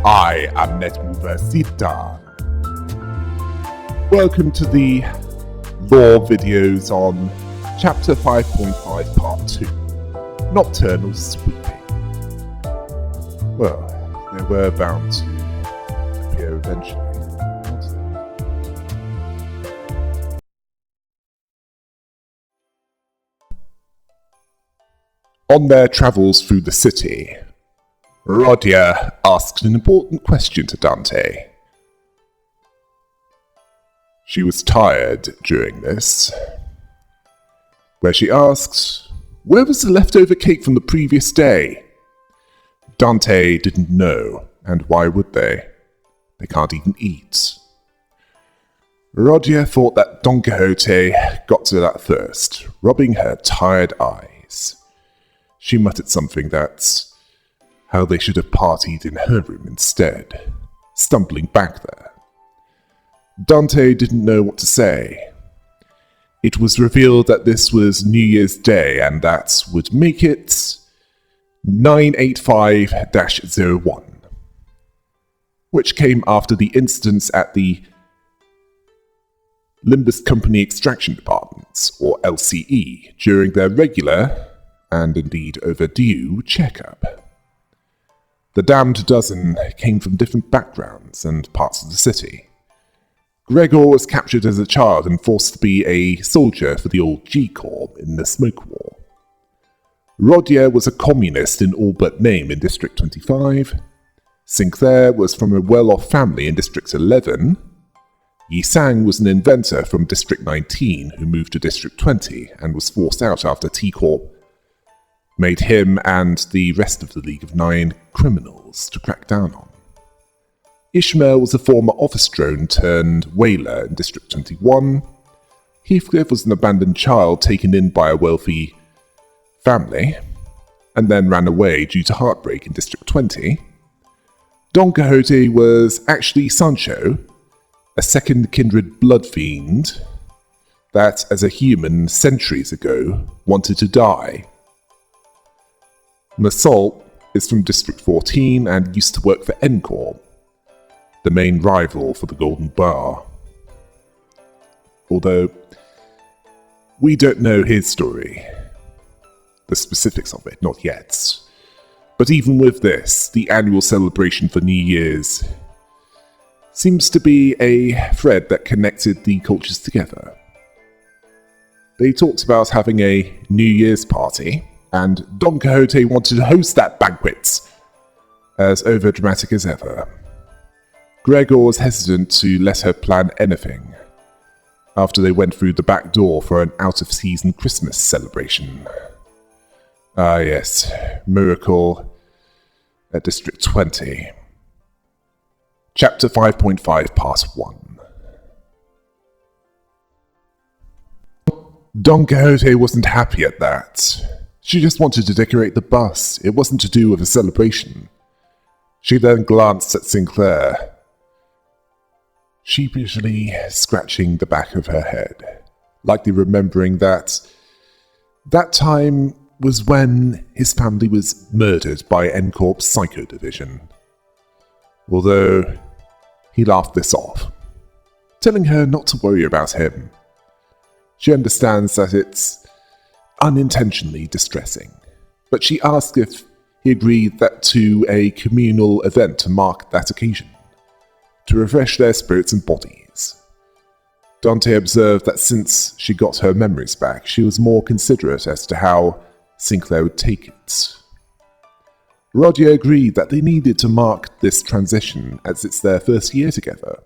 I am NetMoverSitan. Welcome to the lore videos on Chapter 5.5 Part 2, Nocturnal Sweeping. Well, they were bound to appear eventually. On their travels through the city, Rodia asked an important question to Dante. She was tired during this, where she asked, where was the leftover cake from the previous day? Dante didn't know, and why would they? They can't even eat. Rodia thought that Don Quixote got to that first, rubbing her tired eyes. She muttered something that's how they should have partied in her room instead, stumbling back there. Dante didn't know what to say. It was revealed that this was New Year's Day, and that would make it 985-01, which came after the incidents at the Limbus Company Extraction Departments, or LCE, during their regular, and indeed overdue, checkup. The damned dozen came from different backgrounds and parts of the city. Gregor was captured as a child and forced to be a soldier for the old G-Corps in the Smoke War. Rodia was a communist in all but name in District 25. Sinclair was from a well-off family in District 11. Yi Sang was an inventor from District 19 who moved to District 20 and was forced out after T-Corp made him and the rest of the League of Nine criminals to crack down on. Ishmael was a former office drone turned whaler in District 21. Heathcliff was an abandoned child taken in by a wealthy family, and then ran away due to heartbreak in District 20. Don Quixote was actually Sancho, a second kindred blood fiend that, as a human centuries ago, wanted to die. Massault is from District 14 and used to work for N-Corp, the main rival for the Golden Bar. Although, we don't know his story. The specifics of it, not yet. But even with this, the annual celebration for New Year's seems to be a thread that connected the cultures together. They talked about having a New Year's party, and Don Quixote wanted to host that banquet, as overdramatic as ever. Gregor was hesitant to let her plan anything, after they went through the back door for an out-of-season Christmas celebration. Ah yes, miracle at District 20. Chapter 5.5 Part 1. Don Quixote wasn't happy at that. She just wanted to decorate the bus. It wasn't to do with a celebration. She then glanced at Sinclair, sheepishly scratching the back of her head, likely remembering that time was when his family was murdered by N-Corp's Psycho Division. Although, he laughed this off, telling her not to worry about him. She understands that it's unintentionally distressing, but she asked if he agreed that to a communal event to mark that occasion, to refresh their spirits and bodies. Dante observed that since she got her memories back, she was more considerate as to how Sinclair would take it. Rodia agreed that they needed to mark this transition as it's their first year together.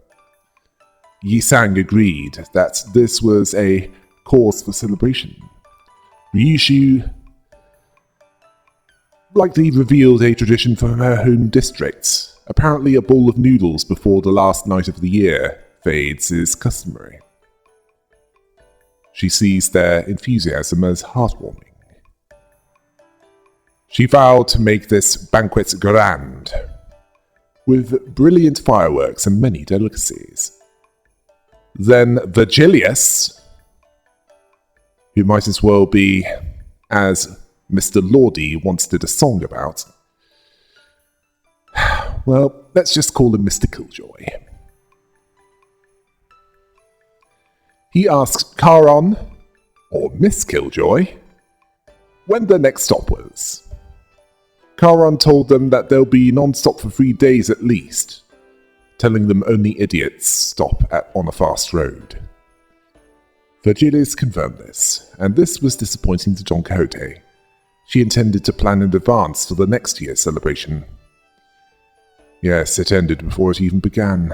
Yi Sang agreed that this was a cause for celebration. Ryushu likely revealed a tradition for her home district. Apparently a bowl of noodles before the last night of the year fades is customary. She sees their enthusiasm as heartwarming. She vowed to make this banquet grand, with brilliant fireworks and many delicacies. Then Virgilius, who might as well be, as Mr. Lordy once did a song about, well, let's just call him Mr. Killjoy. He asked Charon, or Miss Killjoy, when the next stop was. Charon told them that they'll be non-stop for 3 days at least, telling them only idiots stop on a fast road. Virgilius confirmed this, and this was disappointing to Don Quixote. She intended to plan in advance for the next year's celebration. Yes, it ended before it even began.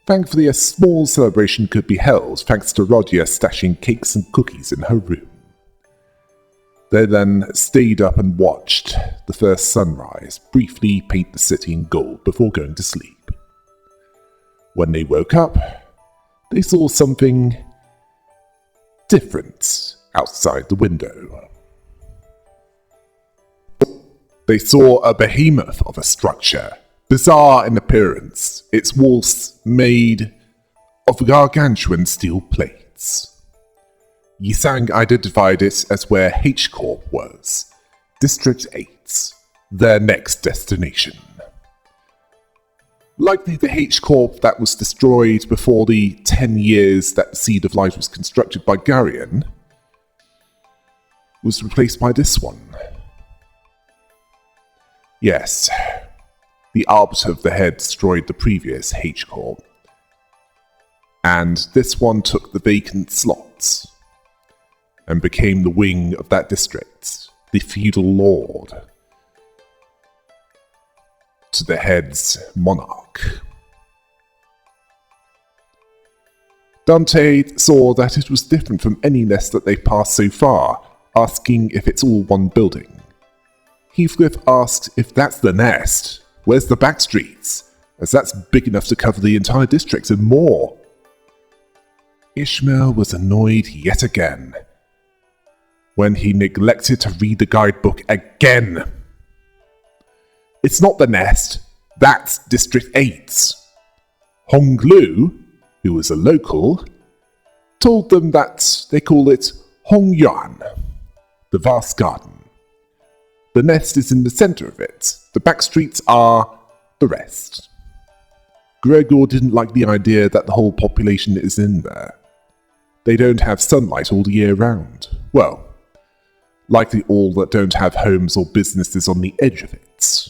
Thankfully, a small celebration could be held thanks to Rodia stashing cakes and cookies in her room. They then stayed up and watched the first sunrise briefly paint the city in gold before going to sleep. When they woke up, they saw something different outside the window. They saw a behemoth of a structure, bizarre in appearance, its walls made of gargantuan steel plates. Yisang identified it as where H-Corp was, District 8, their next destination. Likely the H-Corp that was destroyed before the 10 years that the Seed of Light was constructed by Garion was replaced by this one. Yes, the Arbiter of the Head destroyed the previous H-Corp, and this one took the vacant slots and became the wing of that district, the feudal lord to the head's monarch. Dante saw that it was different from any nest that they passed so far, asking if it's all one building. Heathcliff asked if that's the nest, where's the back streets, as that's big enough to cover the entire district and more. Ishmael was annoyed yet again, when he neglected to read the guidebook again. It's not the nest, that's District 8. Hong Lu, who was a local, told them that they call it Hong Yuan, the vast garden. The nest is in the center of it, the back streets are the rest. Gregor didn't like the idea that the whole population is in there. They don't have sunlight all the year round. Well, likely all that don't have homes or businesses on the edge of it.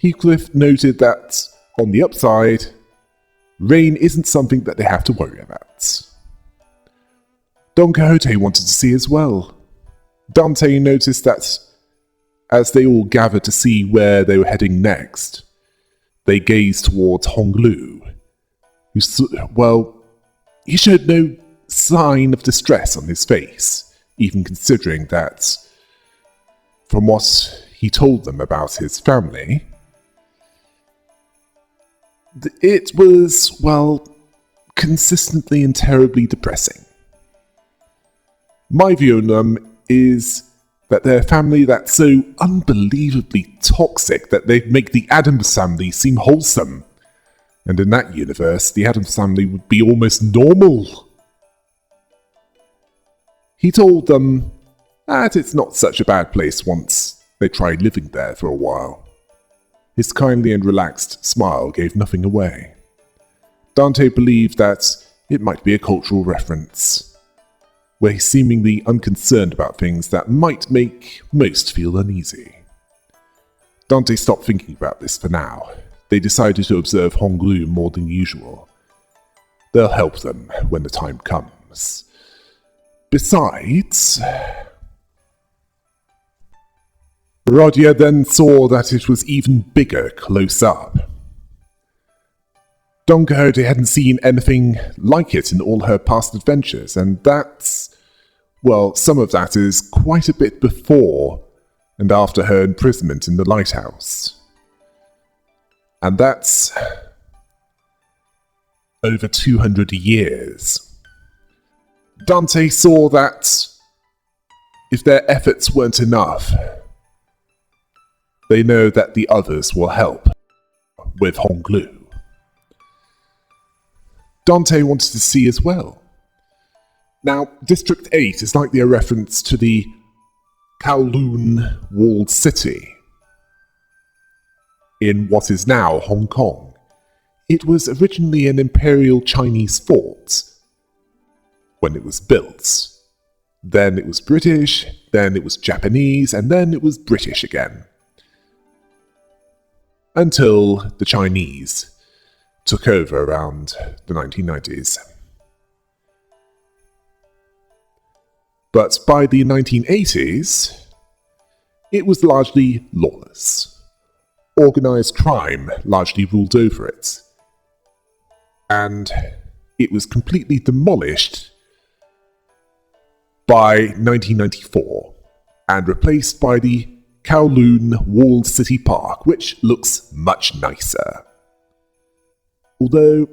Heathcliff noted that, on the upside, rain isn't something that they have to worry about. Don Quixote wanted to see as well. Dante noticed that, as they all gathered to see where they were heading next, they gazed towards Hong Lu, he showed no sign of distress on his face, even considering that, from what he told them about his family, it was, consistently and terribly depressing. My view on them is that they're a family that's so unbelievably toxic that they make the Addams family seem wholesome. And in that universe, the Addams family would be almost normal. He told them that it's not such a bad place once they tried living there for a while. His kindly and relaxed smile gave nothing away. Dante believed that it might be a cultural reference, where he's seemingly unconcerned about things that might make most feel uneasy. Dante stopped thinking about this for now. They decided to observe Hong Lu more than usual. They'll help them when the time comes. Besides, Rodia then saw that it was even bigger close up. Don Quixote hadn't seen anything like it in all her past adventures, and that's, some of that is quite a bit before and after her imprisonment in the lighthouse. And that's over 200 years. Dante saw that if their efforts weren't enough, they know that the others will help with Hong Lu. Dante wanted to see as well. Now, District 8 is likely a reference to the Kowloon walled city. in what is now Hong Kong. It was originally an Imperial Chinese fort when it was built. Then it was British, then it was Japanese, and then it was British again. Until the Chinese took over around the 1990s. But by the 1980s, it was largely lawless. Organised crime largely ruled over it. And it was completely demolished by 1994 and replaced by the Kowloon Walled City Park, which looks much nicer. Although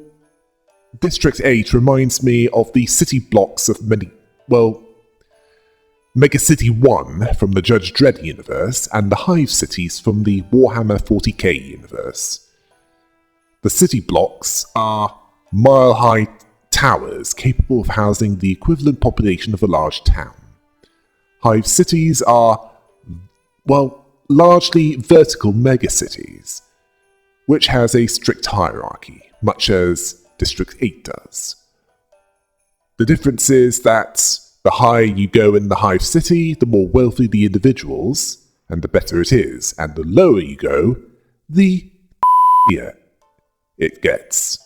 District 8 reminds me of the city blocks of Mega City 1 from the Judge Dredd universe and the Hive cities from the Warhammer 40k universe. The city blocks are mile-high towers capable of housing the equivalent population of a large town. Hive cities are, largely vertical megacities, which has a strict hierarchy, much as District 8 does. The difference is that the higher you go in the Hive city, the more wealthy the individuals, and the better it is, and the lower you go, the it gets,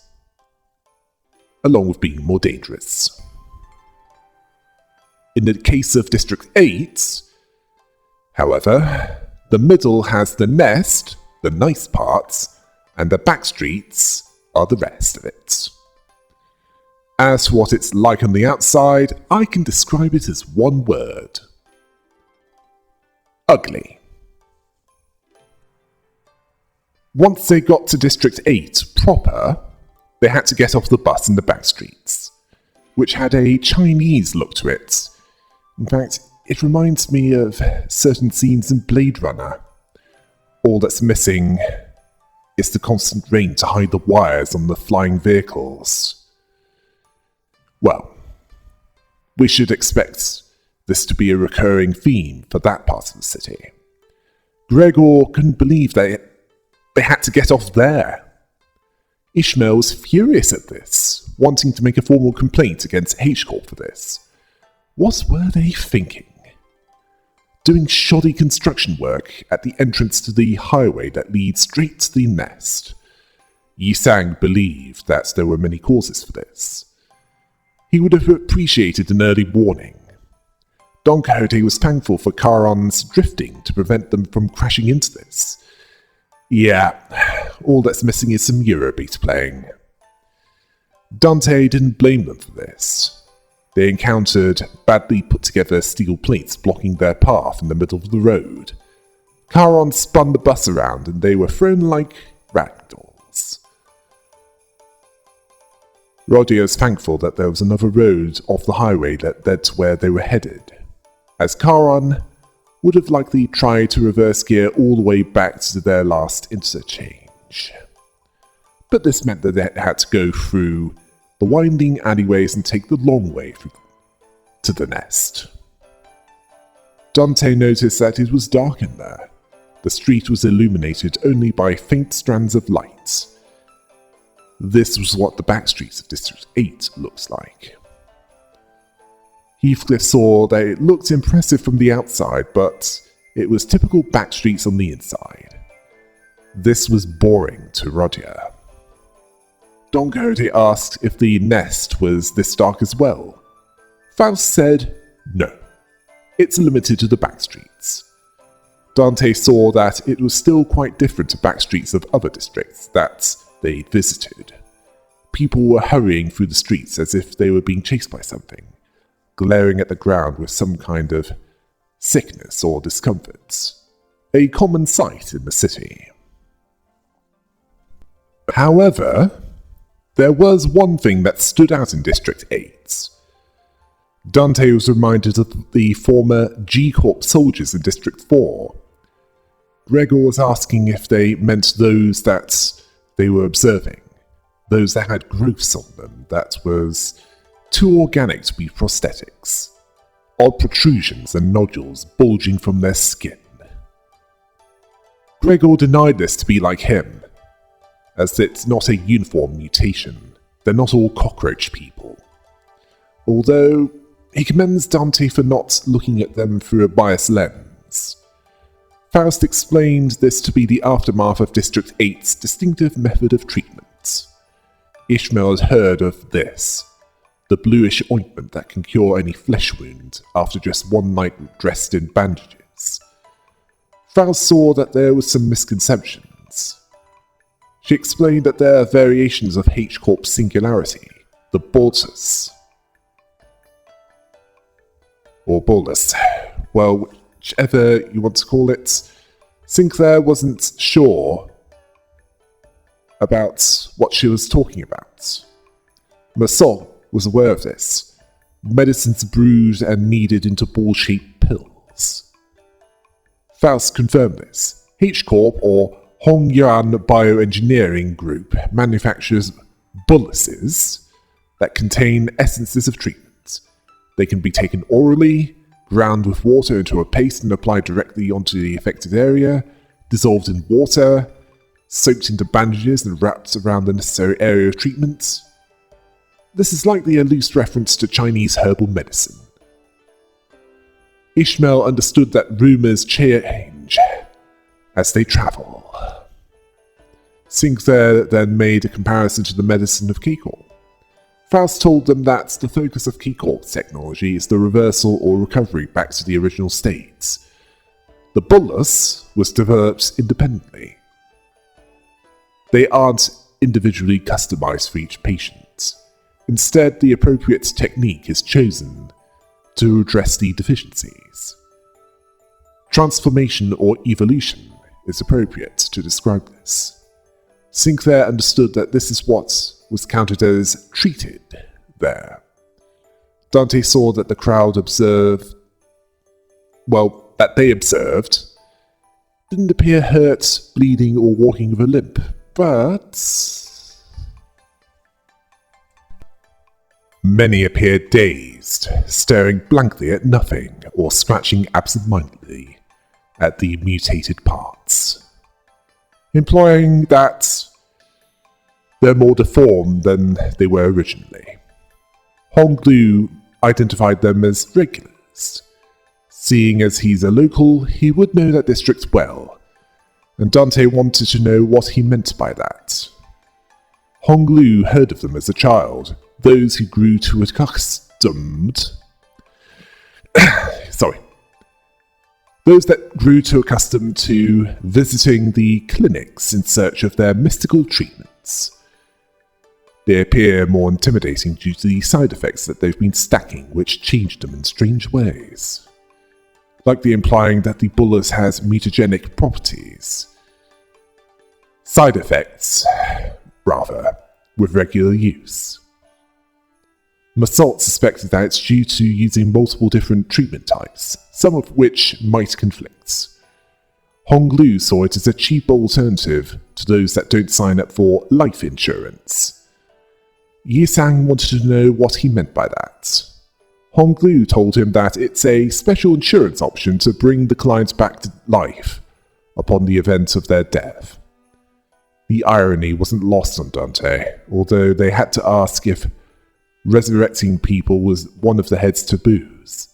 along with being more dangerous. In the case of District 8, however, the middle has the nest, the nice parts, and the back streets are the rest of it. As for what it's like on the outside, I can describe it as one word. Ugly. Once they got to District 8 proper, they had to get off the bus in the back streets, which had a Chinese look to it. In fact, it reminds me of certain scenes in Blade Runner. All that's missing is the constant rain to hide the wires on the flying vehicles. Well, we should expect this to be a recurring theme for that part of the city. Gregor couldn't believe they had to get off there. Ishmael was furious at this, wanting to make a formal complaint against H-Corp for this. What were they thinking? Doing shoddy construction work at the entrance to the highway that leads straight to the nest. Yisang believed that there were many causes for this. He would have appreciated an early warning. Don Quixote was thankful for Charon's drifting to prevent them from crashing into this. Yeah, all that's missing is some Eurobeat playing. Dante didn't blame them for this. They encountered badly put together steel plates blocking their path in the middle of the road. Charon spun the bus around and they were thrown like ragdolls. Rodia was thankful that there was another road off the highway that led to where they were headed, as Charon would have likely tried to reverse gear all the way back to their last interchange. But this meant that they had to go through the winding alleyways and take the long way to the nest. Dante noticed that it was dark in there. The street was illuminated only by faint strands of light. This was what the back streets of District 8 looks like. Heathcliff saw that it looked impressive from the outside, but it was typical back streets on the inside. This was boring to Rodia. Don Quixote asked if the nest was this dark as well. Faust said no. It's limited to the back streets. Dante saw that it was still quite different to back streets of other districts that they'd visited. People were hurrying through the streets as if they were being chased by something, glaring at the ground with some kind of sickness or discomfort. A common sight in the city. However, there was one thing that stood out in District 8. Dante was reminded of the former G-Corp soldiers in District 4. Gregor was asking if they meant those that they were observing, those that had growths on them that was too organic to be prosthetics, odd protrusions and nodules bulging from their skin. Gregor denied this to be like him, as it's not a uniform mutation. They're not all cockroach people. Although, he commends Dante for not looking at them through a biased lens. Faust explained this to be the aftermath of District 8's distinctive method of treatment. Ishmael had heard of this, the bluish ointment that can cure any flesh wound after just one night dressed in bandages. Faust saw that there were some misconceptions. She explained that there are variations of H-Corp's singularity, the bolus. Or bolus. Well, whichever you want to call it. Sinclair wasn't sure about what she was talking about. Masson was aware of this. Medicines brewed and kneaded into ball-shaped pills. Faust confirmed this. H-Corp, or Hongyuan Bioengineering Group, manufactures boluses that contain essences of treatment. They can be taken orally, ground with water into a paste and applied directly onto the affected area, dissolved in water, soaked into bandages and wrapped around the necessary area of treatment. This is likely a loose reference to Chinese herbal medicine. Ishmael understood that rumors change as they travel. Sinclair then made a comparison to the medicine of Keekorp. Faust told them that the focus of Keekorp's technology is the reversal or recovery back to the original state. The bolus was developed independently. They aren't individually customized for each patient. Instead, the appropriate technique is chosen to address the deficiencies. Transformation or evolution is appropriate to describe this. Sinclair understood that this is what was counted as treated there. Dante saw that the crowd that they observed, didn't appear hurt, bleeding, or walking with a limp, but many appeared dazed, staring blankly at nothing or scratching absent-mindedly at the mutated parts, implying that they're more deformed than they were originally. Honglu identified them as regulars. Seeing as he's a local, he would know that district well, and Dante wanted to know what he meant by that. Honglu heard of them as a child, those who grew to those that grew too accustomed to visiting the clinics in search of their mystical treatments. They appear more intimidating due to the side effects that they've been stacking, which changed them in strange ways. Likely implying that the bolus has mutagenic properties. Side effects, rather, with regular use. Massault suspected that it's due to using multiple different treatment types, some of which might conflict. Honglu saw it as a cheap alternative to those that don't sign up for life insurance. Yisang wanted to know what he meant by that. Honglu told him that it's a special insurance option to bring the client back to life upon the event of their death. The irony wasn't lost on Dante, although they had to ask if resurrecting people was one of the head's taboos.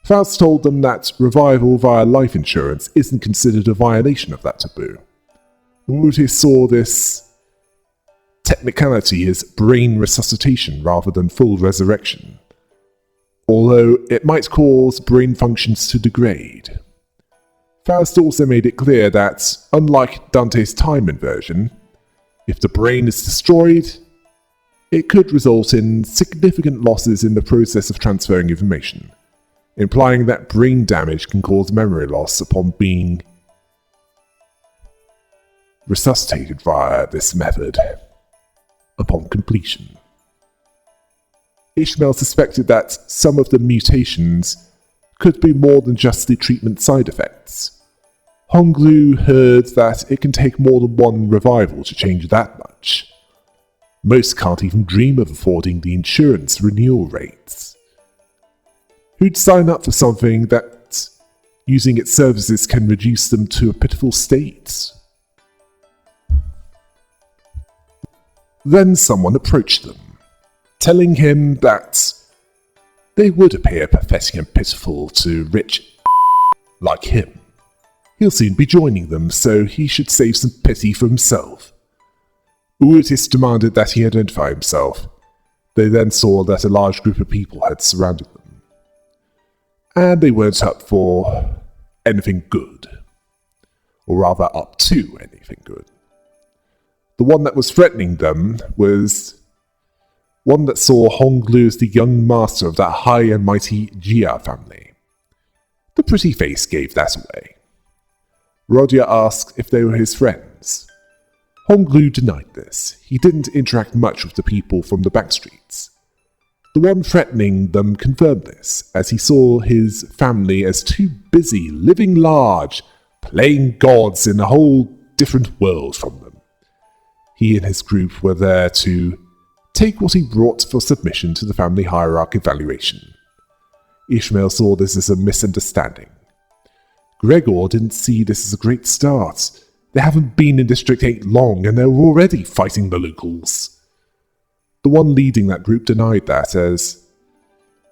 Faust told them that revival via life insurance isn't considered a violation of that taboo. Muti saw this technicality as brain resuscitation rather than full resurrection, although it might cause brain functions to degrade. Faust also made it clear that, unlike Dante's time inversion, if the brain is destroyed, it could result in significant losses in the process of transferring information, implying that brain damage can cause memory loss upon being resuscitated via this method upon completion. Ishmael suspected that some of the mutations could be more than just the treatment side effects. Honglu heard that it can take more than one revival to change that much. Most can't even dream of affording the insurance renewal rates. Who'd sign up for something that Using its services can reduce them to a pitiful state. Then someone approached them, telling him that they would appear pathetic and pitiful to rich like him. He'll soon be joining them, so he should save some pity for himself. Urtis demanded that he identify himself. They then saw that a large group of people had surrounded them, and they weren't up for anything good, or rather up to anything good. The one that was threatening them was one that saw Honglu as the young master of that high and mighty Jia family. The pretty face gave that away. Rodia asked if they were his friends. Honglu denied this. He didn't interact much with the people from the back streets. The one threatening them confirmed this, as he saw his family as too busy living large, playing gods in a whole different world from them. He and his group were there to take what he brought for submission to the family hierarchy evaluation. Ishmael saw this as a misunderstanding. Gregor didn't see this as a great start. They haven't been in District 8 long and they're already fighting the locals. The one leading that group denied that, as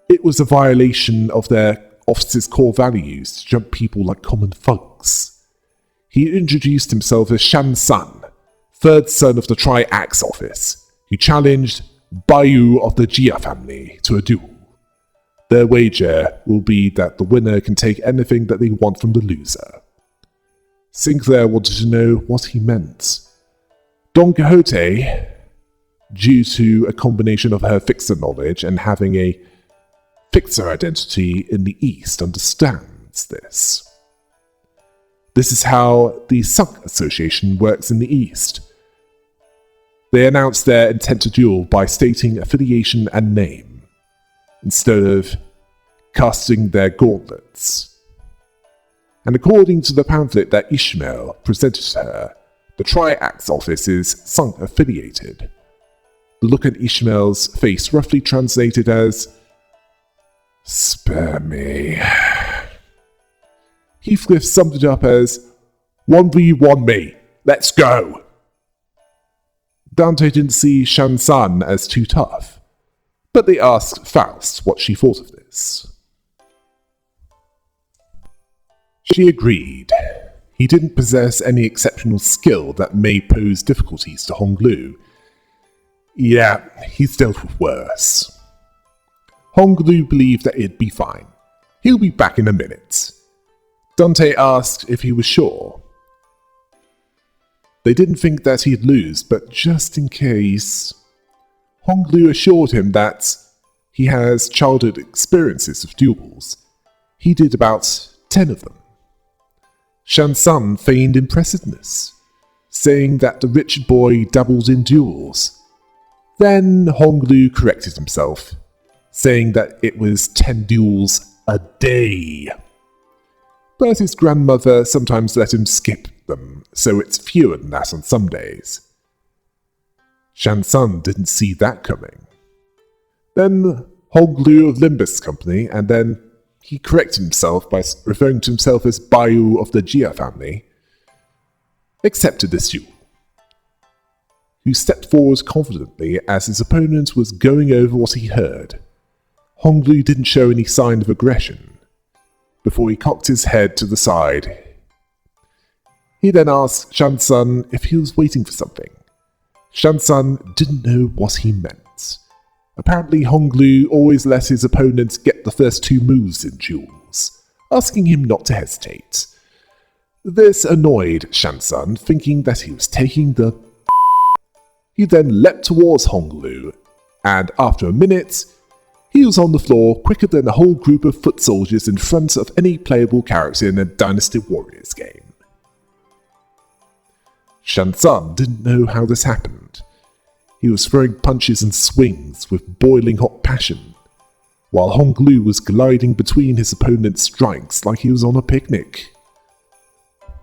it was a violation of their office's core values to jump people like common thugs. He introduced himself as Shan San, third son of the Tri-Axe office, who challenged Bayu of the Jia family to a duel. Their wager will be that the winner can take anything that they want from the loser. Sinclair wanted to know what he meant. Don Quixote, due to a combination of her fixer knowledge and having a fixer identity in the East, understands this. This is how the Sunk Association works in the East. They announce their intent to duel by stating affiliation and name, instead of casting their gauntlets. And according to the pamphlet that Ishmael presented to her, the Tri-Axe office is Sunk affiliated. The look at Ishmael's face roughly translated as, "Spare me." Heathcliff summed it up as, 1v1 me, let's go! Dante didn't see Shan-san as too tough, but they asked Faust what she thought of this. She agreed. He didn't possess any exceptional skill that may pose difficulties to Honglu. Yeah, he's dealt with worse. Honglu believed that it'd be fine. He'll be back in a minute. Dante asked if he was sure. They didn't think that he'd lose, but just in case, Honglu assured him that he has childhood experiences of duels. He did about 10 of them. Shan-san feigned impressiveness, saying that the rich boy dabbled in duels. Then Honglu corrected himself, saying that it was 10 duels a day. But his grandmother sometimes let him skip them, so it's fewer than that on some days. Shan-san didn't see that coming. Then Honglu of Limbus Company, and then he corrected himself by referring to himself as Bayu of the Jia family, accepted this duel, who stepped forward confidently as his opponent was going over what he heard. Honglu didn't show any sign of aggression, before he cocked his head to the side. He then asked Shan-san if he was waiting for something. Shan-san didn't know what he meant. Apparently Honglu always let his opponent get the first 2 moves in duels, asking him not to hesitate. This annoyed Shan-san, thinking that he was taking the He then leapt towards Honglu, and after a minute, he was on the floor quicker than a whole group of foot soldiers in front of any playable character in a Dynasty Warriors game. Shan-san didn't know how this happened. He was throwing punches and swings with boiling hot passion, while Honglu was gliding between his opponent's strikes like he was on a picnic.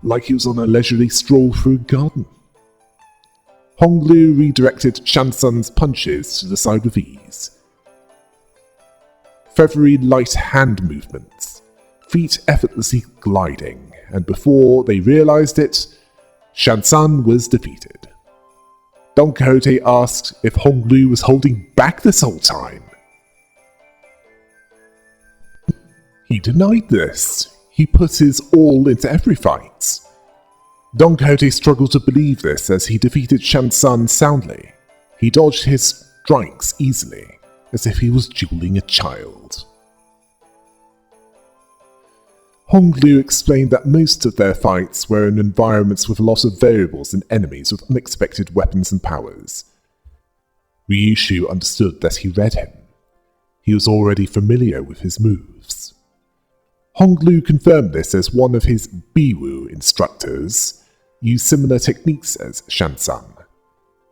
Like he was on a leisurely stroll through a garden. Honglu redirected Shan-san's punches to the side with ease. Feathery light hand movements, feet effortlessly gliding, and before they realized it, Shansan was defeated. Don Quixote asked if Honglu was holding back this whole time. He denied this. He put his all into every fight. Don Quixote struggled to believe this as he defeated Shansan soundly. He dodged his strikes easily, as if he was dueling a child. Honglu explained that most of their fights were in environments with a lot of variables and enemies with unexpected weapons and powers. Ryushu understood that he read him. He was already familiar with his moves. Honglu confirmed this as one of his Biwu instructors used similar techniques as Shansan.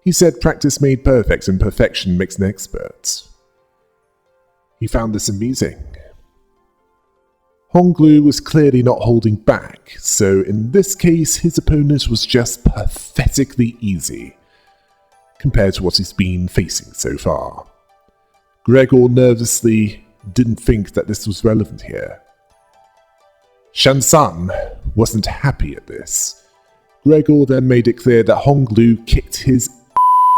He said practice made perfect and perfection makes an expert. He found this amusing. Honglu was clearly not holding back, so in this case his opponent was just pathetically easy, compared to what he's been facing so far. Gregor nervously didn't think that this was relevant here. Shansan wasn't happy at this. Gregor then made it clear that Honglu kicked his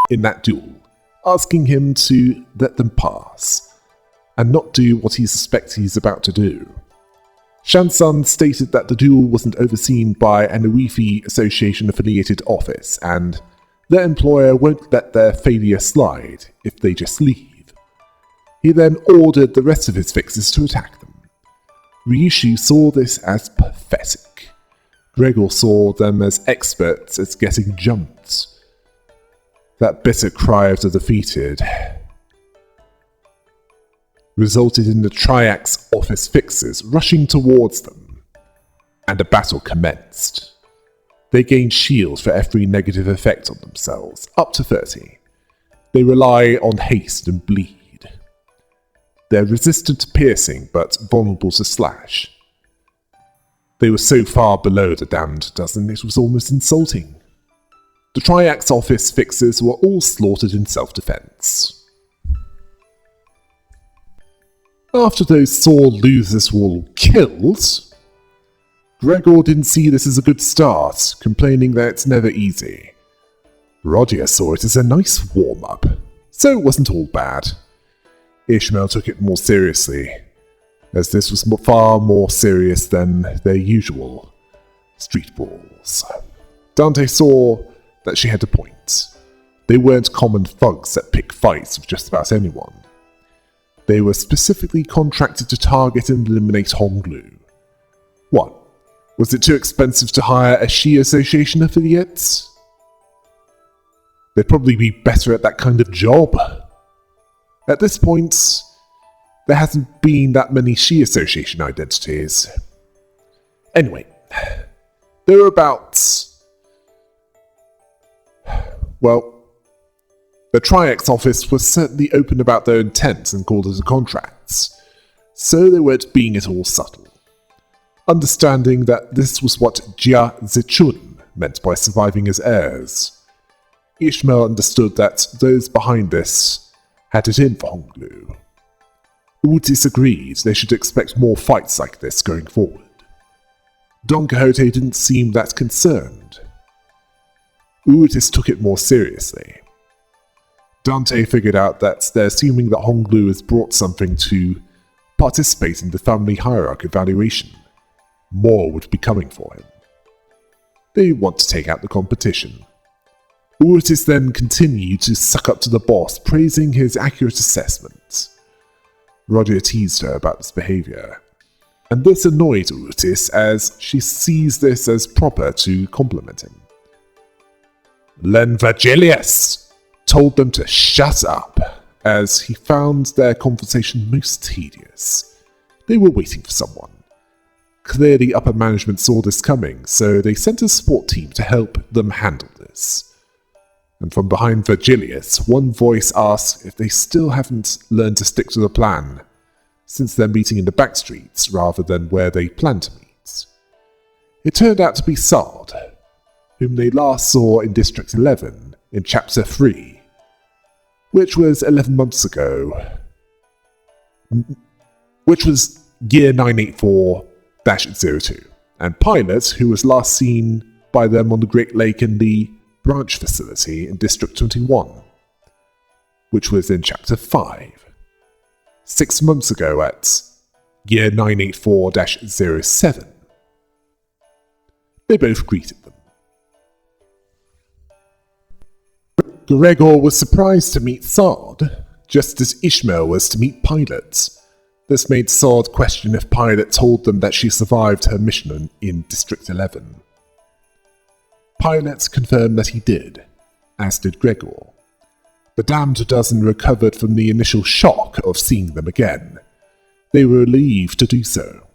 in that duel, asking him to let them pass, and not do what he suspects he's about to do. Shansan stated that the duel wasn't overseen by an Uefi Association-affiliated office, and their employer won't let their failure slide if they just leave. He then ordered the rest of his fixers to attack them. Ryushu saw this as pathetic. Gregor saw them as experts at getting jumped. That bitter cry of the defeated resulted in the Triax office fixers rushing towards them, and a battle commenced. They gained shields for every negative effect on themselves, up to 30. They rely on haste and bleed. They're resistant to piercing, but vulnerable to slash. They were so far below the damned dozen it was almost insulting. The Triax office fixers were all slaughtered in self-defense. After those sore losers were all killed, Gregor didn't see this as a good start, complaining that it's never easy. Roger saw it as a nice warm-up, so it wasn't all bad. Ishmael took it more seriously, as this was far more serious than their usual street brawls. Dante saw that she had a point. They weren't common thugs that pick fights with just about anyone. They were specifically contracted to target and eliminate Honglu. What? Was it too expensive to hire a Shi Association affiliate? They'd probably be better at that kind of job. At this point, there hasn't been that many Shi Association identities. Anyway, there were about... well, the Triax office was certainly open about their intent and called it a contract, so they weren't being at all subtle. Understanding that this was what Jia Zichun meant by surviving as heirs, Ishmael understood that those behind this had it in for Honglu. Utis agreed they should expect more fights like this going forward. Don Quixote didn't seem that concerned. Utis took it more seriously. Dante figured out that they're assuming that Honglu has brought something to participate in the family hierarchy evaluation. More would be coming for him. They want to take out the competition. Utis then continued to suck up to the boss, praising his accurate assessment. Roger teased her about this behavior, and this annoyed Utis as she sees this as proper to compliment him. Len Virgilius told them to shut up, as he found their conversation most tedious. They were waiting for someone. Clearly upper management saw this coming, so they sent a support team to help them handle this. And from behind Virgilius, one voice asked if they still haven't learned to stick to the plan, since they're meeting in the back streets rather than where they planned to meet. It turned out to be Sard, whom they last saw in District 11 in Chapter 3, which was 11 months ago, which was year 984 02, and Pilot, who was last seen by them on the Great Lake in the branch facility in District 21, which was in Chapter 5. 6 months ago at year 984-07. They both greeted them. Gregor was surprised to meet Sard, just as Ishmael was to meet Pilot. This made Sard question if Pilot told them that she survived her mission in District 11. Pilot confirmed that he did, as did Gregor. The damned dozen recovered from the initial shock of seeing them again. They were relieved to do so.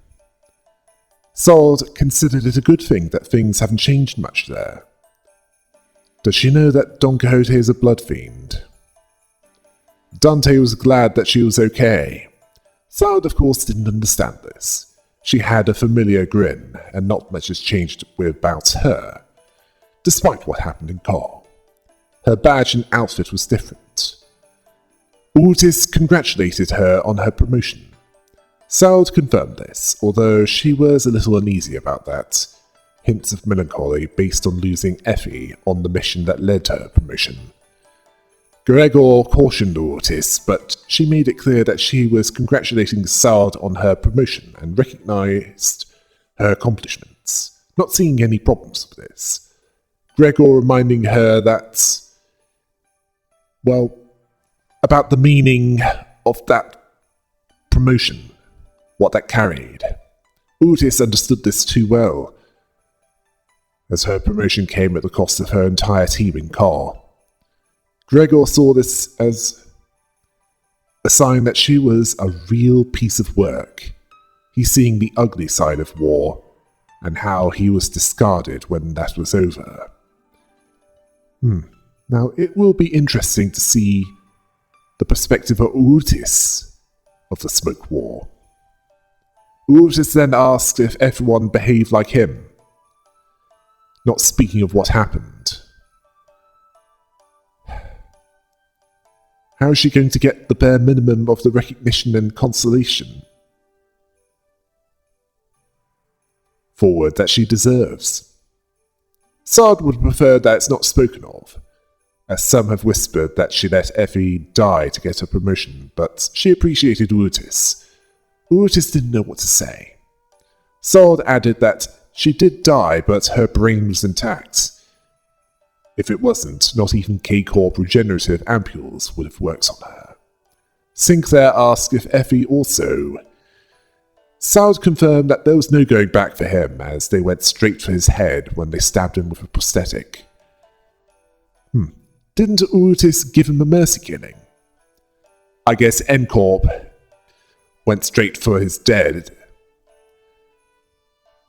Sard considered it a good thing that things haven't changed much there. Does she know that Don Quixote is a blood fiend? Dante was glad that she was okay. Sard, of course, didn't understand this. She had a familiar grin, and not much has changed about her, despite what happened in Kor. Her badge and outfit was different. Urtis congratulated her on her promotion. Sard confirmed this, although she was a little uneasy about that. Hints of melancholy based on losing Effie on the mission that led to her promotion. Gregor cautioned Urtis, but she made it clear that she was congratulating Sard on her promotion and recognized her accomplishments, not seeing any problems with this. Gregor reminding her that, well, about the meaning of that promotion, what that carried. Urtis understood this too well, as her promotion came at the cost of her entire team in Kor. Gregor saw this as a sign that she was a real piece of work. He's seeing the ugly side of war, and how he was discarded when that was over. Now, it will be interesting to see the perspective of Urtis of the Smoke War. Urtis then asked if everyone behaved like him, not speaking of what happened. How is she going to get the bare minimum of the recognition and consolation forward that she deserves? Sard would prefer that it's not spoken of, as some have whispered that she let Effie die to get her promotion, but she appreciated Urtis. Urtis didn't know what to say. Sard added that she did die, but her brain was intact. If it wasn't, not even K-Corp regenerative ampules would have worked on her. Sinclair asked if Effie also. Sard confirmed that there was no going back for him, as they went straight for his head when they stabbed him with a prosthetic. Didn't Urtis give him a mercy killing? I guess N-Corp went straight for his dead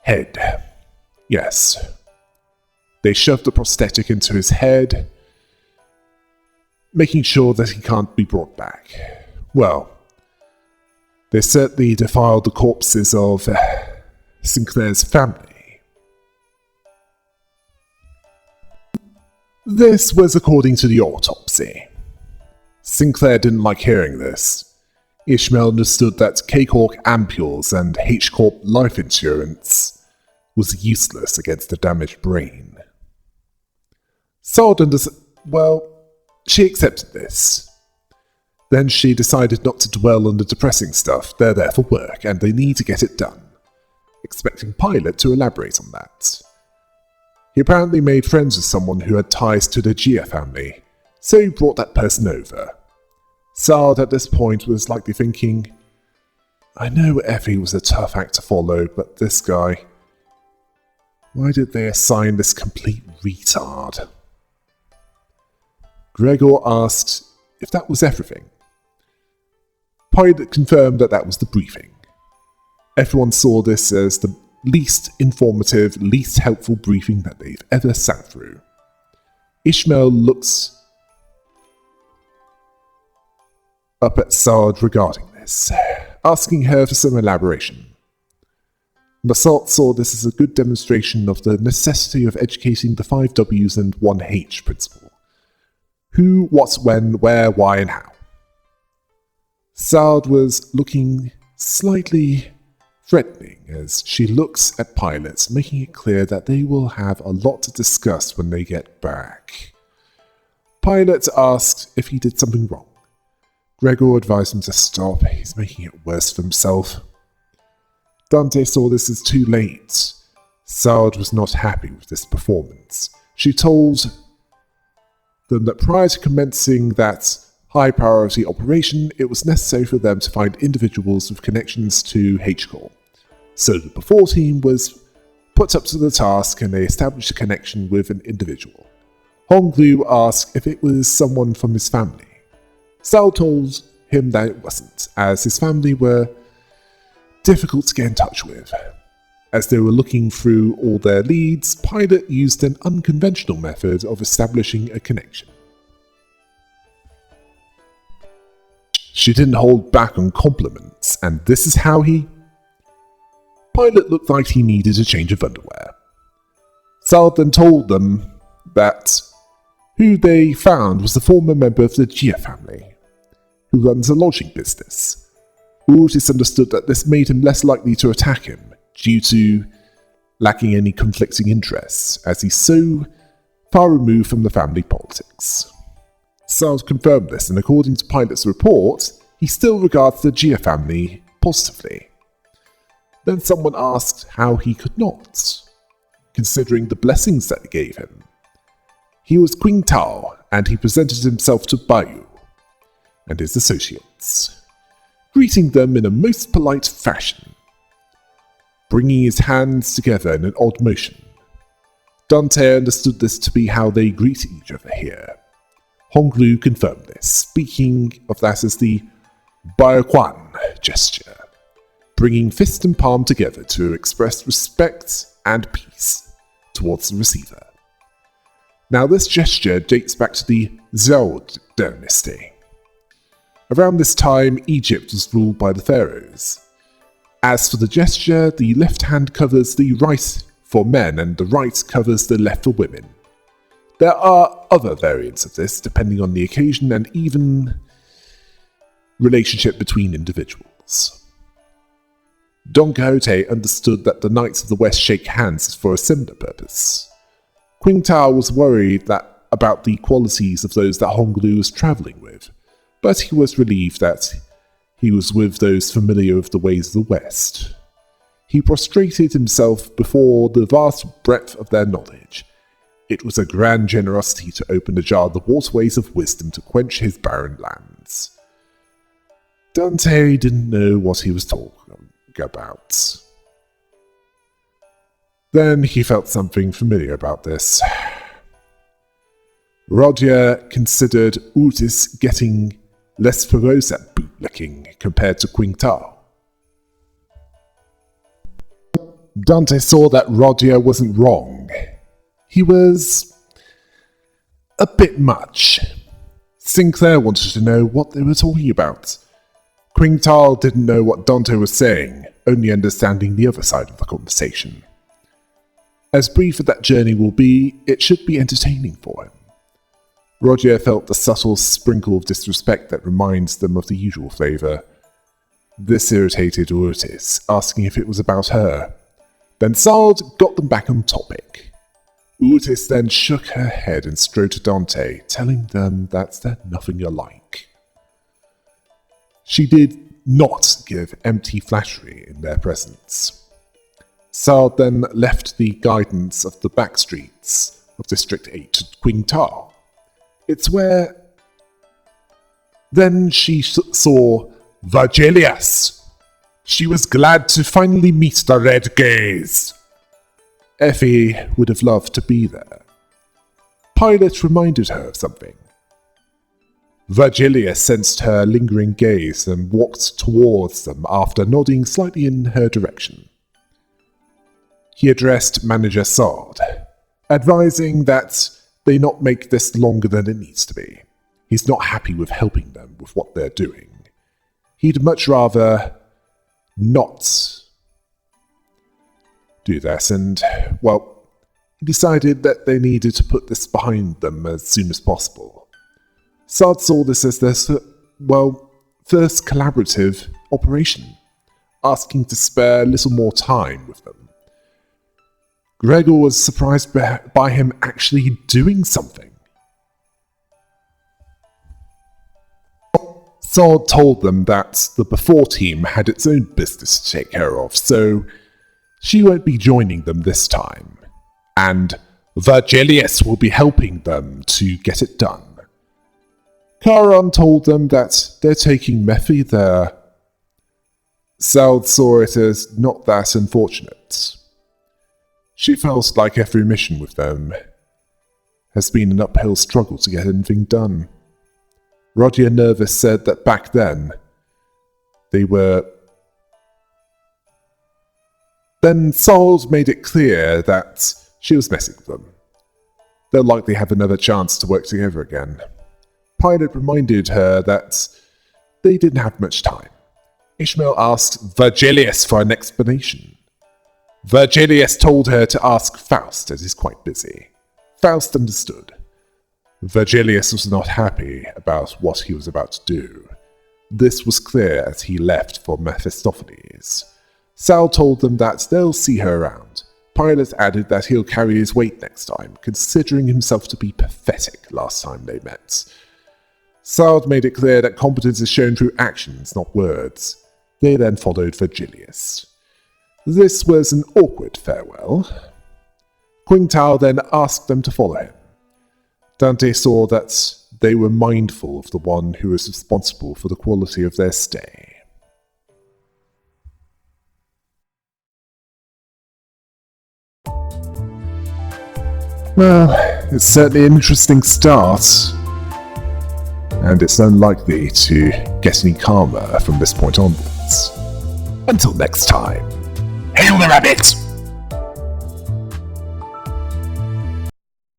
head. Yes. They shoved the prosthetic into his head, making sure that he can't be brought back. Well, they certainly defiled the corpses of Sinclair's family. This was according to the autopsy. Sinclair didn't like hearing this. Ishmael understood that K-Corp ampules and H-Corp life insurance was useless against a damaged brain. Sard she accepted this. Then she decided not to dwell on the depressing stuff. They're there for work, and they need to get it done, expecting Pilot to elaborate on that. He apparently made friends with someone who had ties to the Gia family, so he brought that person over. Sard at this point was likely thinking, I know Effie was a tough act to follow, but this guy, why did they assign this complete retard? Gregor asked if that was everything. Pilot confirmed that that was the briefing. Everyone saw this as the least informative, least helpful briefing that they've ever sat through. Ishmael looks up at Sard regarding this, asking her for some elaboration. Basalt saw this as a good demonstration of the necessity of educating the 5 Ws and 1 H principle. Who, what, when, where, why, and how. Sard was looking slightly threatening as she looks at Pilot, making it clear that they will have a lot to discuss when they get back. Pilot asks if he did something wrong. Gregor advised him to stop, he's making it worse for himself. Dante saw this as too late. Sard was not happy with this performance. She told them that prior to commencing that high-priority operation, it was necessary for them to find individuals with connections to H-Core. So the before team was put up to the task and they established a connection with an individual. Honglu asked if it was someone from his family. Sal told him that it wasn't, as his family were difficult to get in touch with. As they were looking through all their leads, Pilot used an unconventional method of establishing a connection. She didn't hold back on compliments, and this is how Pilot looked like he needed a change of underwear. Sal then told them that who they found was a former member of the Gia family, who runs a lodging business. Otis understood that this made him less likely to attack him, due to lacking any conflicting interests, as he's so far removed from the family politics. Sal confirmed this, and according to Pilot's report, he still regards the Gia family positively. Then someone asked how he could not, considering the blessings that they gave him. He was Qing Tao, and he presented himself to Bayu and his associates, greeting them in a most polite fashion, bringing his hands together in an odd motion. Dante understood this to be how they greet each other here. Honglu confirmed this, speaking of that as the Baoquan gesture, bringing fist and palm together to express respect and peace towards the receiver. Now this gesture dates back to the Zhou dynasty. Around this time, Egypt was ruled by the pharaohs. As for the gesture, the left hand covers the right for men and the right covers the left for women. There are other variants of this depending on the occasion and even relationship between individuals. Don Quixote understood that the Knights of the West shake hands for a similar purpose. Qing Tao was worried about the qualities of those that Honglu was travelling with, but he was relieved that he was with those familiar with the ways of the West. He prostrated himself before the vast breadth of their knowledge. It was a grand generosity to open ajar the waterways of wisdom to quench his barren lands. Dante didn't know what he was talking about. Then he felt something familiar about this. Roger considered Otis getting less verbose at bootlicking compared to Qing Tao. Dante saw that Roger wasn't wrong. He was a bit much. Sinclair wanted to know what they were talking about. Qing Tao didn't know what Dante was saying, only understanding the other side of the conversation. As brief as that journey will be, it should be entertaining for him. Roger felt the subtle sprinkle of disrespect that reminds them of the usual flavour. This irritated Otis, asking if it was about her. Then Sard got them back on topic. Otis then shook her head and strode to Dante, telling them that they're nothing alike. She did not give empty flattery in their presence. Sard then left the guidance of the back streets of District 8 to Qing Tao. It's where... Then she saw Virgilius. She was glad to finally meet the Red Gaze. Effie would have loved to be there. Pilot reminded her of something. Virgilius sensed her lingering gaze and walked towards them after nodding slightly in her direction. He addressed Manager Sard, advising that they not make this longer than it needs to be. He's not happy with helping them with what they're doing. He'd much rather not do this, and, well, he decided that they needed to put this behind them as soon as possible. Sard saw this as their, first collaborative operation. asking to spare a little more time with them. Gregor was surprised by him actually doing something. Zod told them that the Before team had its own business to take care of, so she won't be joining them this time, and Virgilius will be helping them to get it done. Charon told them that they're taking Mephi there. Zod saw it as not that unfortunate. She felt like every mission with them has been an uphill struggle to get anything done. Roger Nervous said that back then, Then Zod made it clear that she was messing with them. They'll likely have another chance to work together again. Pilot reminded her that they didn't have much time. Ishmael asked Virgilius for an explanation. Virgilius told her to ask Faust, as he's quite busy. Faust understood. Virgilius was not happy about what he was about to do. This was clear as he left for Mephistopheles. Sal told them that they'll see her around. Pilot added that he'll carry his weight next time, considering himself to be pathetic last time they met. Sal made it clear that competence is shown through actions, not words. They then followed Virgilius. This was an awkward farewell. Quingtao then asked them to follow him. Dante saw that they were mindful of the one who was responsible for the quality of their stay. Well, it's certainly an interesting start, and it's unlikely to get any calmer from this point onwards. Until next time, hail the rabbit!